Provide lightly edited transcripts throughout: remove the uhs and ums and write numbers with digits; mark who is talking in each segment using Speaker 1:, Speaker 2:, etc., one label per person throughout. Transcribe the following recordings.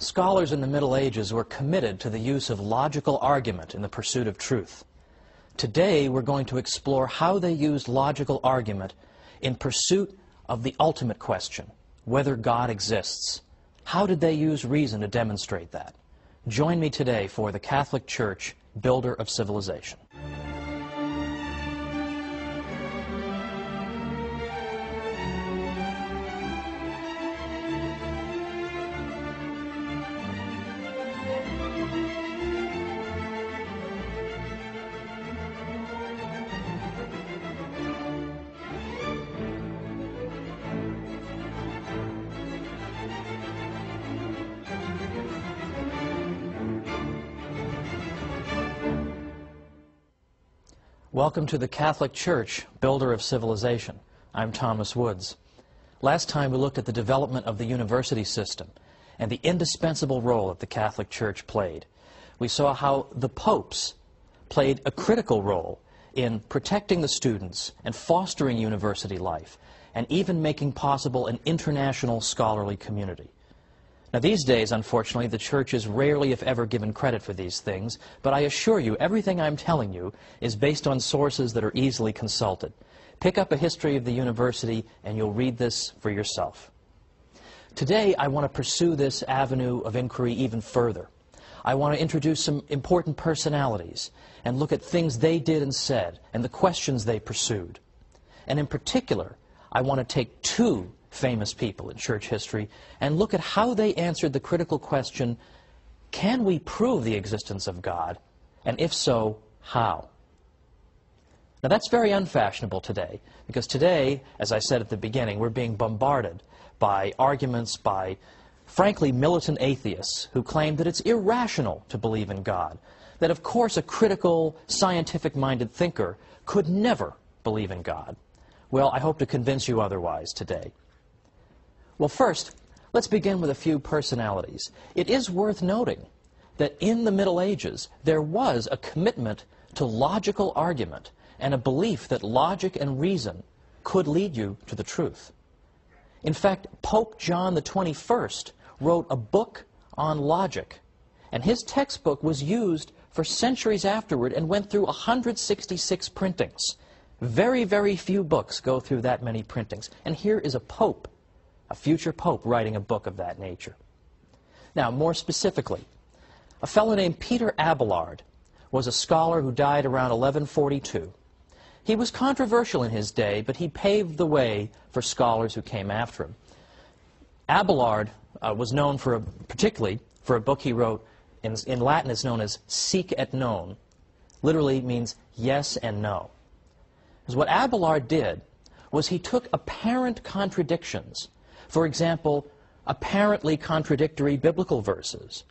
Speaker 1: Scholars in the Middle Ages were committed to the use of logical argument in the pursuit of truth. Today, we're going to explore how they used logical argument in pursuit of the ultimate question, whether God exists. How did they use reason to demonstrate that? Join me today for the Catholic Church, Builder of Civilization. Welcome to the Catholic Church, Builder of Civilization. I'm Thomas Woods. Last time we looked at the development of the university system and the indispensable role that the Catholic Church played. We saw how the popes played a critical role in protecting the students and fostering university life and even making possible an international scholarly community. Now, these days, unfortunately, the Church is rarely, if ever, given credit for these things, but I assure you, everything I'm telling you is based on sources that are easily consulted. Pick up a history of the university, and you'll read this for yourself. Today, I want to pursue this avenue of inquiry even further. I want to introduce some important personalities and look at things they did and said and the questions they pursued. And in particular, I want to take two famous people in church history and look at how they answered the critical question, can we prove the existence of God? And if so, how? Now that's very unfashionable today, because today, as I said at the beginning, we're being bombarded by arguments by, frankly, militant atheists who claim that it's irrational to believe in God, that of course a critical, scientific-minded thinker could never believe in God. Well, I hope to convince you otherwise today. Well, first, let's begin with a few personalities. It is worth noting that in the Middle Ages, there was a commitment to logical argument and a belief that logic and reason could lead you to the truth. In fact, Pope John the 21st wrote a book on logic, and his textbook was used for centuries afterward and went through 166 printings. Very, very few books go through that many printings. And here is a pope, a future pope, writing a book of that nature. Now, more specifically, a fellow named Peter Abelard was a scholar who died around 1142. He was controversial in his day, but he paved the way for scholars who came after him. Abelard was known particularly for a book he wrote, in Latin it's known as Sic et Non. Literally means yes and no. Because what Abelard did was he took apparent contradictions, for example, apparently contradictory biblical verses,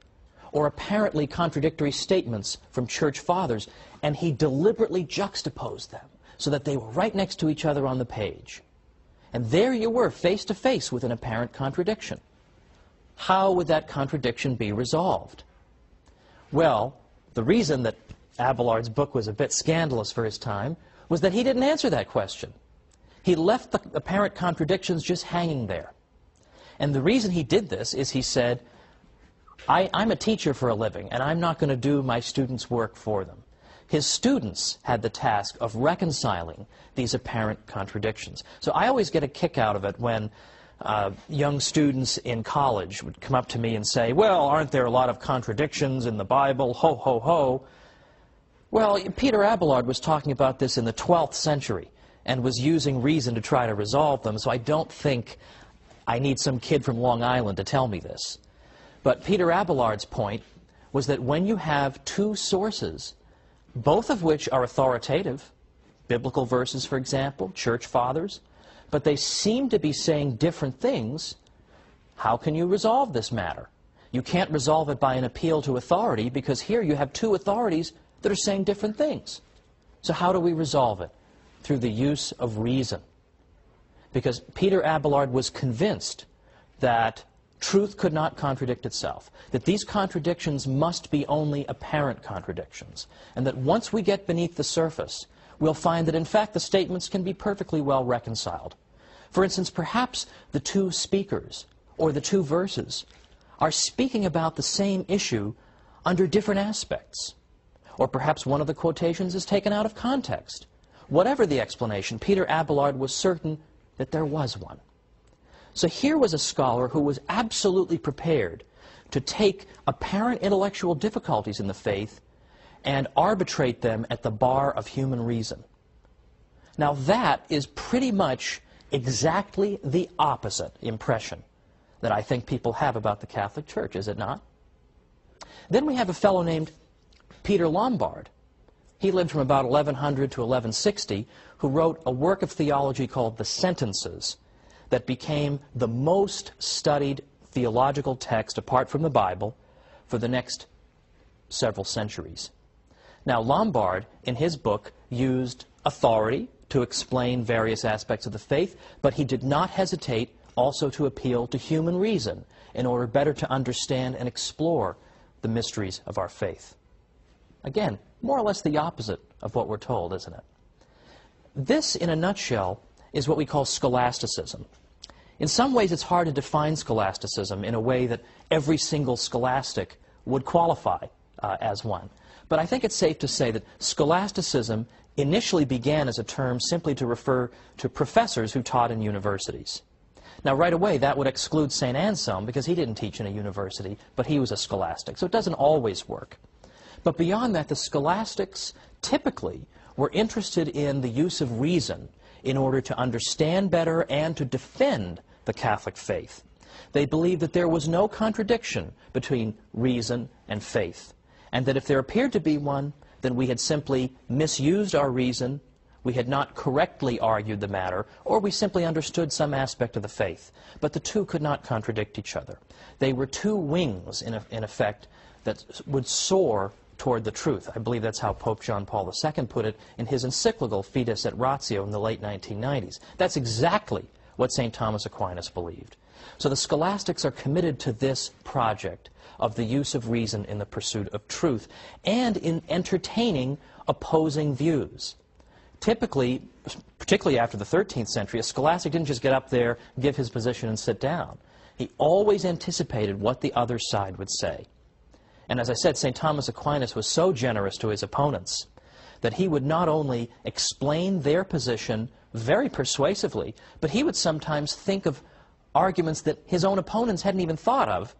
Speaker 1: or apparently contradictory statements from church fathers, and he deliberately juxtaposed them so that they were right next to each other on the page. And there you were, face to face with an apparent contradiction. How would that contradiction be resolved? Well, the reason that Abelard's book was a bit scandalous for his time was that he didn't answer that question. He left the apparent contradictions just hanging there. And the reason he did this is he said, I'm a teacher for a living, and I'm not going to do my students' work for them. His students had the task of reconciling these apparent contradictions. So I always get a kick out of it when young students in college would come up to me and say, well, aren't there a lot of contradictions in the Bible? Ho, ho, ho. Well, Peter Abelard was talking about this in the 12th century and was using reason to try to resolve them, so I don't think I need some kid from Long Island to tell me this. But Peter Abelard's point was that when you have two sources, both of which are authoritative, biblical verses, for example, church fathers, but they seem to be saying different things, how can you resolve this matter? You can't resolve it by an appeal to authority, because here you have two authorities that are saying different things. So how do we resolve it? Through the use of reason. Because Peter Abelard was convinced that truth could not contradict itself, that these contradictions must be only apparent contradictions, and that once we get beneath the surface, we'll find that in fact the statements can be perfectly well reconciled. For instance, perhaps the two speakers or the two verses are speaking about the same issue under different aspects. Or perhaps one of the quotations is taken out of context. Whatever the explanation, Peter Abelard was certain that there was one. So here was a scholar who was absolutely prepared to take apparent intellectual difficulties in the faith and arbitrate them at the bar of human reason. Now that is pretty much exactly the opposite impression that I think people have about the Catholic Church, is it not? Then we have a fellow named Peter Lombard. He lived from about 1100 to 1160, who wrote a work of theology called the Sentences that became the most studied theological text, apart from the Bible, for the next several centuries. Now, Lombard, in his book, used authority to explain various aspects of the faith, but he did not hesitate also to appeal to human reason in order better to understand and explore the mysteries of our faith. Again, more or less the opposite of what we're told, isn't it? This, in a nutshell, is what we call scholasticism. In some ways, it's hard to define scholasticism in a way that every single scholastic would qualify as one. But I think it's safe to say that scholasticism initially began as a term simply to refer to professors who taught in universities. Now, right away, that would exclude St. Anselm, because he didn't teach in a university, but he was a scholastic. So it doesn't always work. But beyond that, the scholastics typically were interested in the use of reason in order to understand better and to defend the Catholic faith. They believed that there was no contradiction between reason and faith, and that if there appeared to be one, then we had simply misused our reason, we had not correctly argued the matter, or we simply understood some aspect of the faith. But the two could not contradict each other. They were two wings, in effect, that would soar toward the truth. I believe that's how Pope John Paul II put it in his encyclical Fides et Ratio in the late 1990s. That's exactly what St. Thomas Aquinas believed. So the scholastics are committed to this project of the use of reason in the pursuit of truth and in entertaining opposing views. Typically, particularly after the 13th century, a scholastic didn't just get up there, give his position, and sit down. He always anticipated what the other side would say. And as I said, St. Thomas Aquinas was so generous to his opponents that he would not only explain their position very persuasively, but he would sometimes think of arguments that his own opponents hadn't even thought of,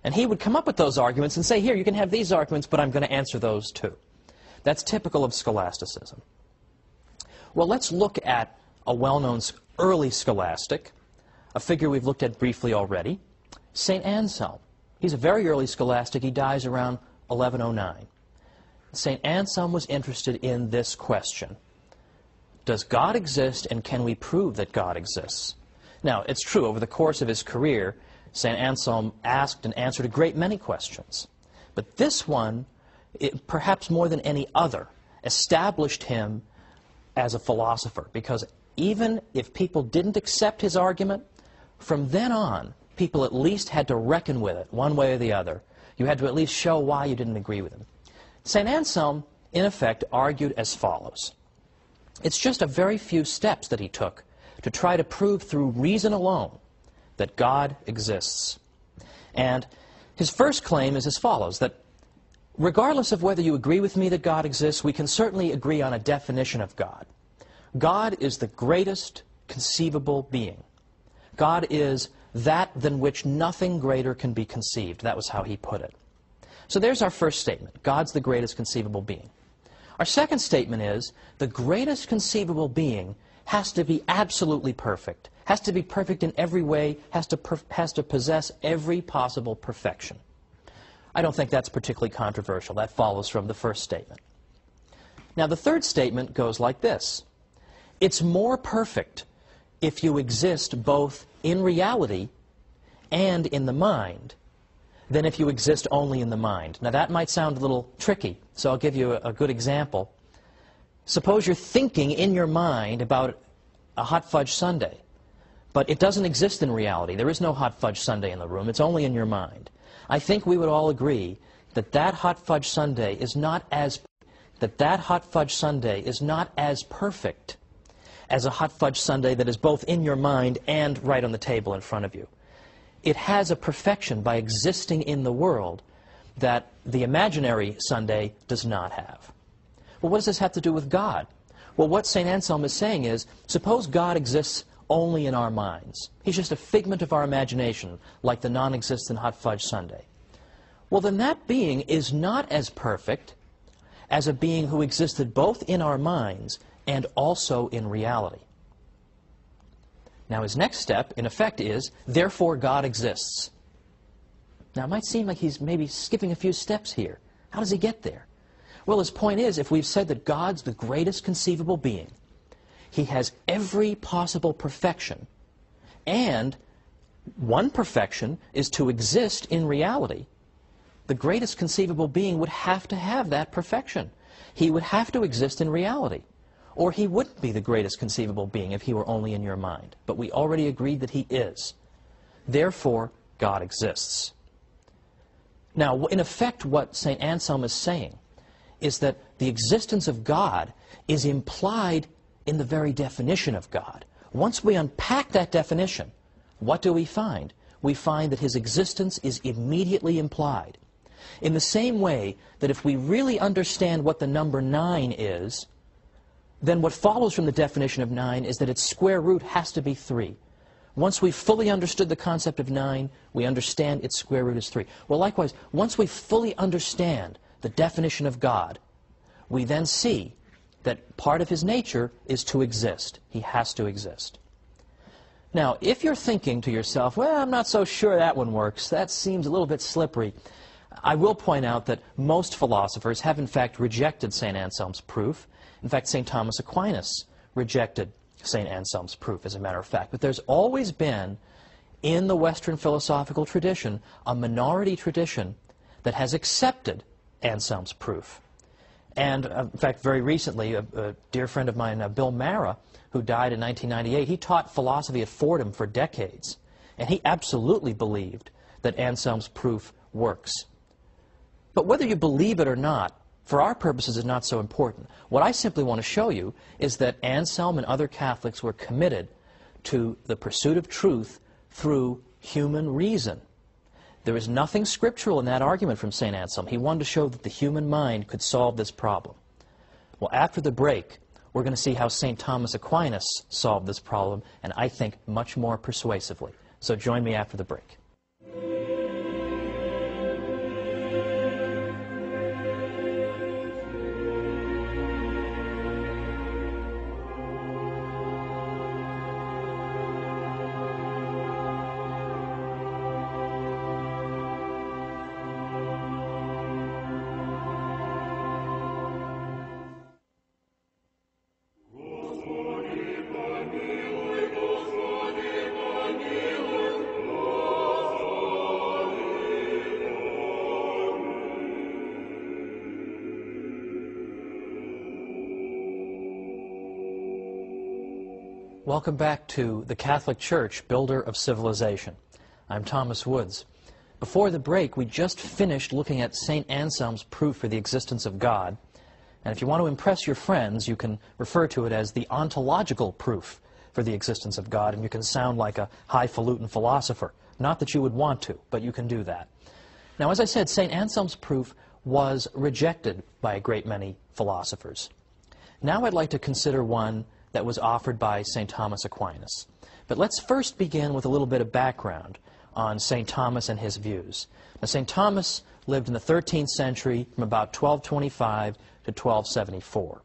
Speaker 1: and he would come up with those arguments and say, here, you can have these arguments, but I'm going to answer those too. That's typical of scholasticism. Well, let's look at a well-known early scholastic, a figure we've looked at briefly already, St. Anselm. He's a very early scholastic. He dies around 1109. St. Anselm was interested in this question: does God exist, and can we prove that God exists? Now, it's true, over the course of his career, St. Anselm asked and answered a great many questions. But this one, perhaps more than any other, established him as a philosopher, because even if people didn't accept his argument, from then on, people at least had to reckon with it, one way or the other. You had to at least show why you didn't agree with him. St. Anselm, in effect, argued as follows. It's just a very few steps that he took to try to prove through reason alone that God exists. And his first claim is as follows, that regardless of whether you agree with me that God exists, we can certainly agree on a definition of God. God is the greatest conceivable being. God is that than which nothing greater can be conceived. That was how he put it. So there's our first statement. God's the greatest conceivable being. Our second statement is the greatest conceivable being has to be absolutely perfect, has to be perfect in every way, has to possess every possible perfection. I don't think that's particularly controversial. That follows from the first statement. Now, the third statement goes like this. It's more perfect if you exist both in reality and in the mind than if you exist only in the mind. Now, that might sound a little tricky, so I'll give you a good example. Suppose you're thinking in your mind about a hot fudge sundae, but it doesn't exist in reality. There is no hot fudge sundae in the room. It's only in your mind. I think we would all agree that that hot fudge sundae is not as perfect as a hot fudge sundae that is both in your mind and right on the table in front of you. it has a perfection by existing in the world that the imaginary Sunday does not have. Well, what does this have to do with God? Well, what St. Anselm is saying is, suppose God exists only in our minds. He's just a figment of our imagination, like the non-existent hot fudge sundae. Well, then that being is not as perfect as a being who existed both in our minds and also in reality. Now, his next step, in effect, is, therefore God exists. Now, it might seem like he's maybe skipping a few steps here. How does he get there? Well, his point is, if we've said that God's the greatest conceivable being, he has every possible perfection, and one perfection is to exist in reality, the greatest conceivable being would have to have that perfection. He would have to exist in reality, or he wouldn't be the greatest conceivable being if he were only in your mind. But we already agreed that he is. Therefore, God exists. Now, in effect, what St. Anselm is saying is that the existence of God is implied in the very definition of God. Once we unpack that definition, what do we find? We find that his existence is immediately implied. In the same way that if we really understand what the number 9 is, then what follows from the definition of 9 is that its square root has to be 3. Once we've fully understood the concept of 9, we understand its square root is 3. Well, likewise, once we fully understand the definition of God, we then see that part of his nature is to exist. He has to exist. Now, if you're thinking to yourself, well, I'm not so sure that one works, that seems a little bit slippery, I will point out that most philosophers have in fact rejected St. Anselm's proof. In fact, St. Thomas Aquinas rejected St. Anselm's proof, as a matter of fact. But there's always been, in the Western philosophical tradition, a minority tradition that has accepted Anselm's proof. And, in fact, very recently, a dear friend of mine, Bill Mara, who died in 1998, he taught philosophy at Fordham for decades. And he absolutely believed that Anselm's proof works. But whether you believe it or not, for our purposes, is not so important. What I simply want to show you is that Anselm and other Catholics were committed to the pursuit of truth through human reason. There is nothing scriptural in that argument from St. Anselm. He wanted to show that the human mind could solve this problem. Well, after the break, we're going to see how St. Thomas Aquinas solved this problem, and I think much more persuasively. So join me after the break. Welcome back to the Catholic Church, Builder of Civilization. I'm Thomas Woods. Before the break, we just finished looking at St. Anselm's proof for the existence of God. And if you want to impress your friends, you can refer to it as the ontological proof for the existence of God, and you can sound like a highfalutin philosopher. Not that you would want to, but you can do that. Now, as I said, St. Anselm's proof was rejected by a great many philosophers. Now I'd like to consider one that was offered by St. Thomas Aquinas. But let's first begin with a little bit of background on St. Thomas and his views. Now, St. Thomas lived in the 13th century from about 1225 to 1274.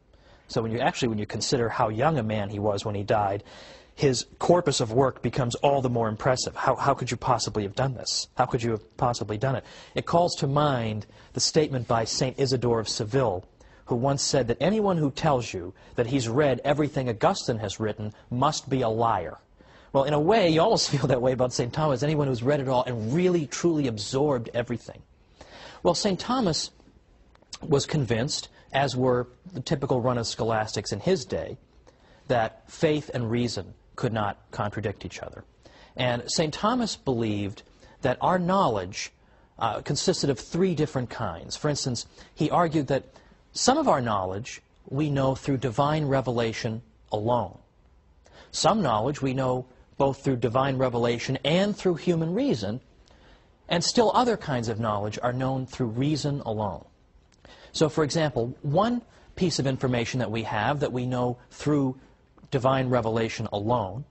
Speaker 1: So when you consider how young a man he was when he died, his corpus of work becomes all the more impressive. How could you possibly have done this? How could you have possibly done it? It calls to mind the statement by St. Isidore of Seville, who once said that anyone who tells you that he's read everything Augustine has written must be a liar. Well, in a way, you almost feel that way about St. Thomas, anyone who's read it all and really, truly absorbed everything. Well, St. Thomas was convinced, as were the typical run of scholastics in his day, that faith and reason could not contradict each other. And St. Thomas believed that our knowledge consisted of 3 different kinds. For instance, he argued that some of our knowledge we know through divine revelation alone. Some knowledge we know both through divine revelation and through human reason, and still other kinds of knowledge are known through reason alone. So, for example, one piece of information that we have that we know through divine revelation alone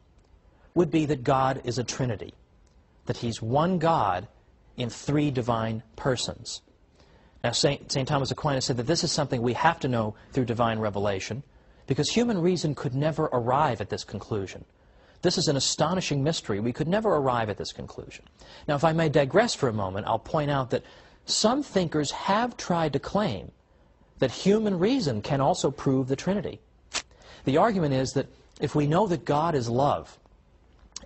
Speaker 1: would be that God is a Trinity, that He's one God in three divine persons. Now, St. Thomas Aquinas said that this is something we have to know through divine revelation because human reason could never arrive at this conclusion. This is an astonishing mystery. We could never arrive at this conclusion. Now, if I may digress for a moment, I'll point out that some thinkers have tried to claim that human reason can also prove the Trinity. The argument is that if we know that God is love,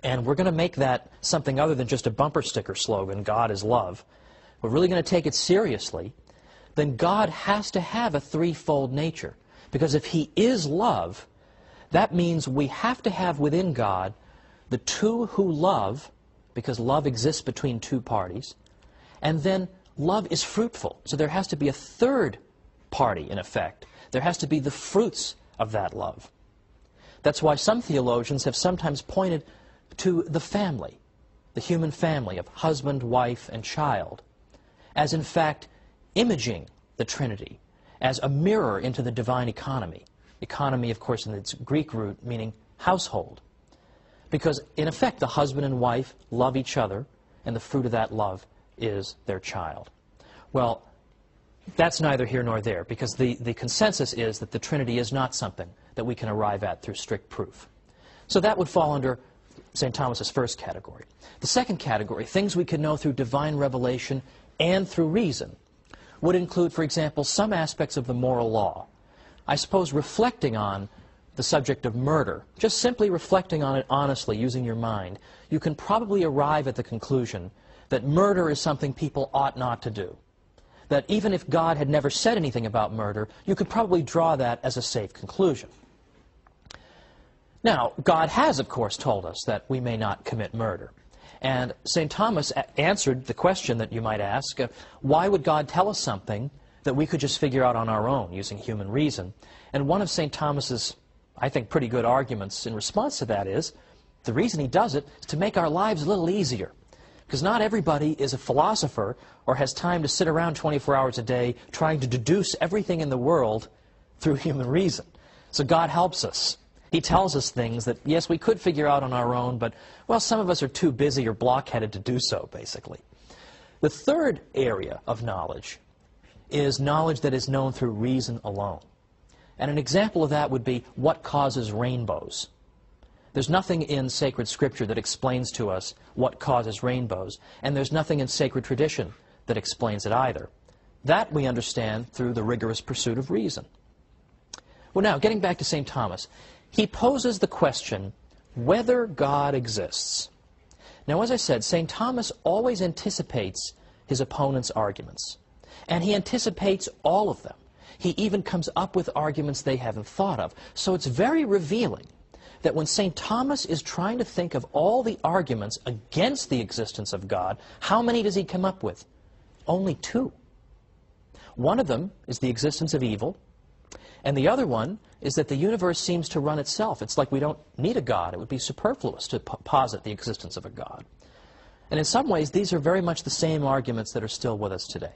Speaker 1: and we're going to make that something other than just a bumper sticker slogan, God is love, we're really going to take it seriously, then God has to have a threefold nature. Because if He is love, that means we have to have within God the two who love, because love exists between two parties, and then love is fruitful. So there has to be a third party, in effect. There has to be the fruits of that love. That's why some theologians have sometimes pointed to the family, the human family of husband, wife, and child, as in fact imaging the Trinity, as a mirror into the divine economy. Economy, of course, in its Greek root, meaning household. Because, in effect, the husband and wife love each other, and the fruit of that love is their child. Well, that's neither here nor there, because the consensus is that the Trinity is not something that we can arrive at through strict proof. So that would fall under St. Thomas's first category. The second category, things we can know through divine revelation and through reason, would include, for example, some aspects of the moral law. I suppose reflecting on the subject of murder, just simply reflecting on it honestly, using your mind, you can probably arrive at the conclusion that murder is something people ought not to do. That even if God had never said anything about murder, you could probably draw that as a safe conclusion. Now, God has, of course, told us that we may not commit murder. And St. Thomas answered the question that you might ask, why would God tell us something that we could just figure out on our own using human reason? And one of St. Thomas's, I think, pretty good arguments in response to that is, the reason he does it is to make our lives a little easier. Because not everybody is a philosopher or has time to sit around 24 hours a day trying to deduce everything in the world through human reason. So God helps us. He tells us things that, yes, we could figure out on our own, but, well, some of us are too busy or blockheaded to do so, basically. The third area of knowledge is knowledge that is known through reason alone. And an example of that would be what causes rainbows. There's nothing in sacred scripture that explains to us what causes rainbows, and there's nothing in sacred tradition that explains it either. That we understand through the rigorous pursuit of reason. Well, now, getting back to St. Thomas, he poses the question whether God exists. Now, as I said, St. Thomas always anticipates his opponent's arguments, and he anticipates all of them. He even comes up with arguments they haven't thought of. So it's very revealing that when St. Thomas is trying to think of all the arguments against the existence of God, how many does he come up with? Only two. One of them is the existence of evil, and the other one is that the universe seems to run itself. It's like we don't need a God. It would be superfluous to posit the existence of a God. And in some ways, these are very much the same arguments that are still with us today.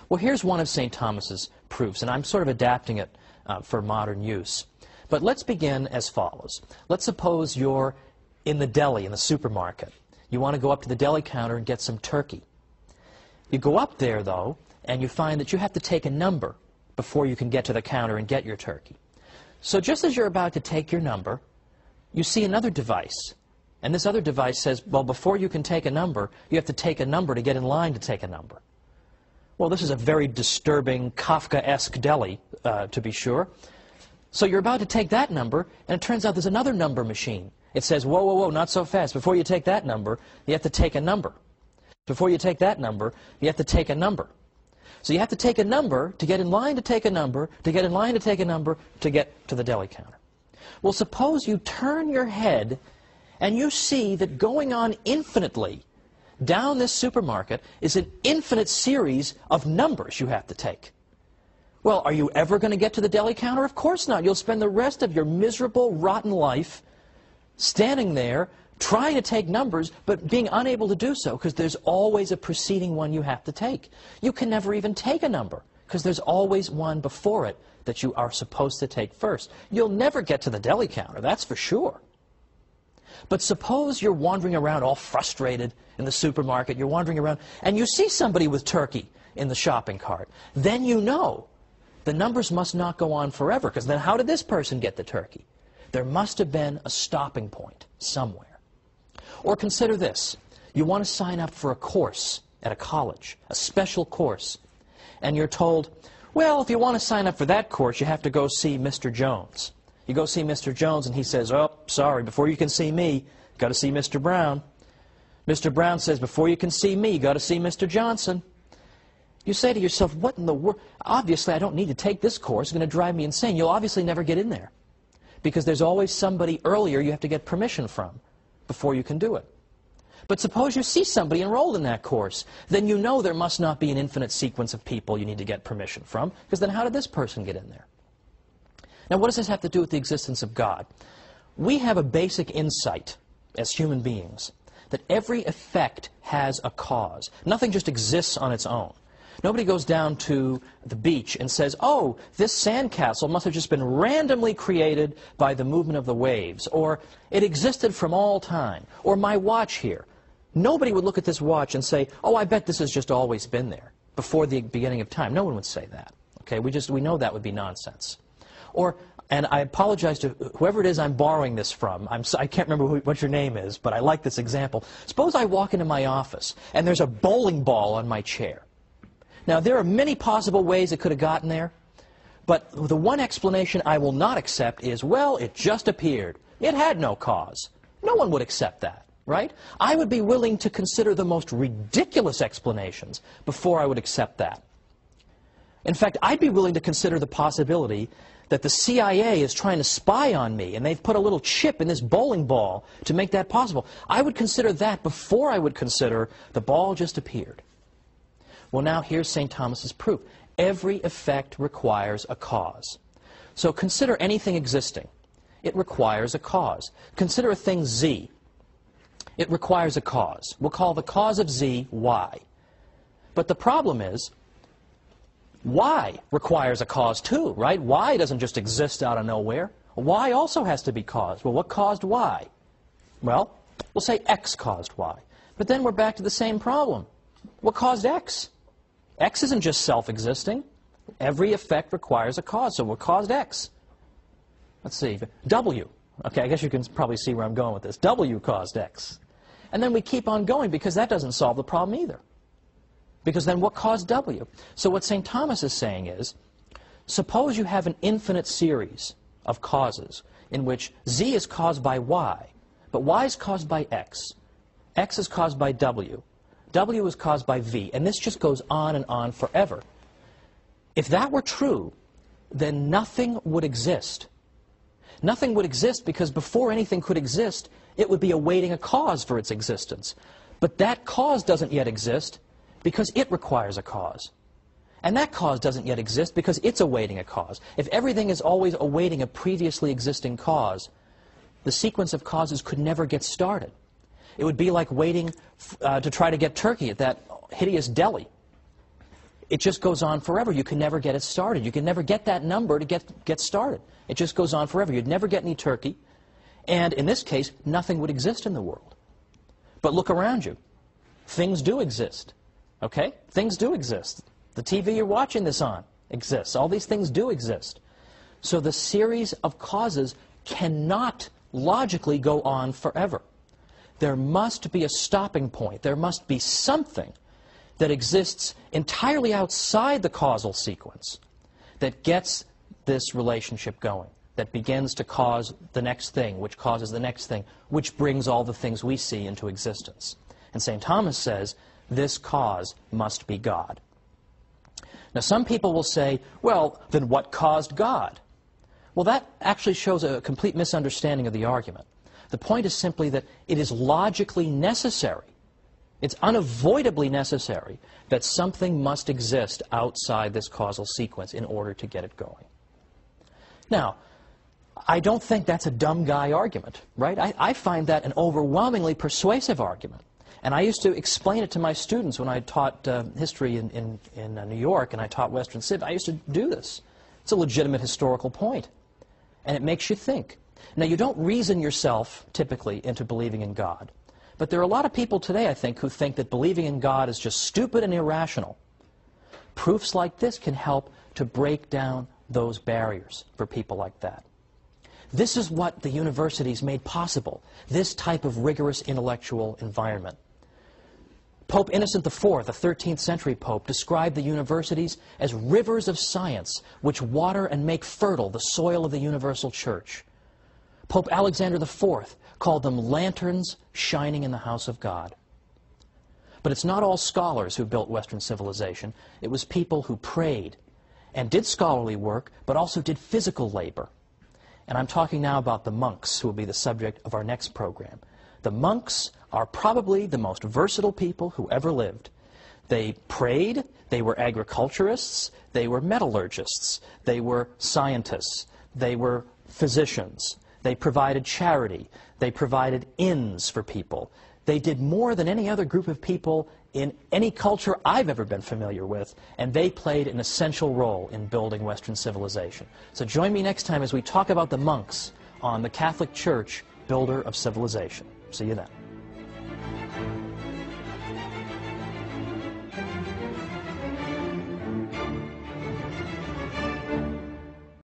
Speaker 1: Well, here's one of St. Thomas's proofs, and I'm sort of adapting it for modern use. But let's begin as follows. Let's suppose you're in the deli, in the supermarket. You want to go up to the deli counter and get some turkey. You go up there, though, and you find that you have to take a number before you can get to the counter and get your turkey. So just as you're about to take your number, you see another device. And this other device says, well, before you can take a number, you have to take a number to get in line to take a number. Well, this is a very disturbing, Kafkaesque deli, to be sure. So you're about to take that number, and it turns out there's another number machine. It says, whoa, whoa, whoa, not so fast. Before you take that number, you have to take a number. Before you take that number, you have to take a number. So you have to take a number to get in line to take a number, to get in line to take a number, to get to the deli counter. Well, suppose you turn your head and you see that going on infinitely down this supermarket is an infinite series of numbers you have to take. Well, are you ever going to get to the deli counter? Of course not. You'll spend the rest of your miserable, rotten life standing there, trying to take numbers, but being unable to do so because there's always a preceding one you have to take. You can never even take a number because there's always one before it that you are supposed to take first. You'll never get to the deli counter, that's for sure. But suppose you're wandering around all frustrated in the supermarket, you're wandering around, and you see somebody with turkey in the shopping cart. Then you know the numbers must not go on forever, because then how did this person get the turkey? There must have been a stopping point somewhere. Or consider this. You want to sign up for a course at a college, a special course, and you're told, well, if you want to sign up for that course, you have to go see Mr. Jones. You go see Mr. Jones, and he says, oh, sorry, before you can see me, you've got to see Mr. Brown. Mr. Brown says, before you can see me, you've got to see Mr. Johnson. You say to yourself, what in the world? Obviously, I don't need to take this course. It's going to drive me insane. You'll obviously never get in there because there's always somebody earlier you have to get permission from before you can do it. But suppose you see somebody enrolled in that course. Then you know there must not be an infinite sequence of people you need to get permission from, because then how did this person get in there? Now, what does this have to do with the existence of God? We have a basic insight as human beings that every effect has a cause. Nothing just exists on its own. Nobody goes down to the beach and says, oh, this sandcastle must have just been randomly created by the movement of the waves, or it existed from all time, or my watch here. Nobody would look at this watch and say, oh, I bet this has just always been there before the beginning of time. No one would say that. Okay, we know that would be nonsense. Or, and I apologize to whoever it is I'm borrowing this from. I can't remember what your name is, but I like this example. Suppose I walk into my office and there's a bowling ball on my chair. Now, there are many possible ways it could have gotten there, but the one explanation I will not accept is, well, it just appeared. It had no cause. No one would accept that, right? I would be willing to consider the most ridiculous explanations before I would accept that. In fact, I'd be willing to consider the possibility that the CIA is trying to spy on me, and they've put a little chip in this bowling ball to make that possible. I would consider that before I would consider the ball just appeared. Well, now here's St. Thomas's proof. Every effect requires a cause. So consider anything existing. It requires a cause. Consider a thing Z. It requires a cause. We'll call the cause of Z Y. But the problem is, Y requires a cause too, right? Y doesn't just exist out of nowhere. Y also has to be caused. Well, what caused Y? Well, we'll say X caused Y. But then we're back to the same problem. What caused X? X isn't just self-existing. Every effect requires a cause. So what caused X? Let's see. W. Okay, I guess you can probably see where I'm going with this. W caused X. And then we keep on going because that doesn't solve the problem either. Because then what caused W? So what St. Thomas is saying is, suppose you have an infinite series of causes in which Z is caused by Y, but Y is caused by X. X is caused by W. W is caused by V, and this just goes on and on forever. If that were true, then nothing would exist. Nothing would exist because before anything could exist, it would be awaiting a cause for its existence. But that cause doesn't yet exist because it requires a cause. And that cause doesn't yet exist because it's awaiting a cause. If everything is always awaiting a previously existing cause, the sequence of causes could never get started. It would be like waiting to try to get turkey at that hideous deli. It just goes on forever. You can never get it started. You can never get that number to get started. It just goes on forever. You'd never get any turkey. And in this case, nothing would exist in the world. But look around you. Things do exist. Okay? Things do exist. The TV you're watching this on exists. All these things do exist. So the series of causes cannot logically go on forever. There must be a stopping point. There must be something that exists entirely outside the causal sequence that gets this relationship going, that begins to cause the next thing, which causes the next thing, which brings all the things we see into existence. And St. Thomas says, this cause must be God. Now, some people will say, well, then what caused God? Well, that actually shows a complete misunderstanding of the argument. The point is simply that it is logically necessary, it's unavoidably necessary, that something must exist outside this causal sequence in order to get it going. Now, I don't think that's a dumb guy argument, right? I find that an overwhelmingly persuasive argument. And I used to explain it to my students when I taught history in New York and I taught Western Civ. I used to do this. It's a legitimate historical point. And it makes you think. Now, you don't reason yourself, typically, into believing in God. But there are a lot of people today, I think, who think that believing in God is just stupid and irrational. Proofs like this can help to break down those barriers for people like that. This is what the universities made possible, this type of rigorous intellectual environment. Pope Innocent IV, a 13th century pope, described the universities as rivers of science which water and make fertile the soil of the universal church. Pope Alexander IV called them lanterns shining in the house of God. But it's not all scholars who built Western civilization. It was people who prayed and did scholarly work, but also did physical labor. And I'm talking now about the monks, who will be the subject of our next program. The monks are probably the most versatile people who ever lived. They prayed, they were agriculturists, they were metallurgists, they were scientists, they were physicians, they provided charity, they provided inns for people. They did more than any other group of people in any culture I've ever been familiar with, and they played an essential role in building Western civilization. So join me next time as we talk about the monks on the Catholic Church, Builder of Civilization. See you then.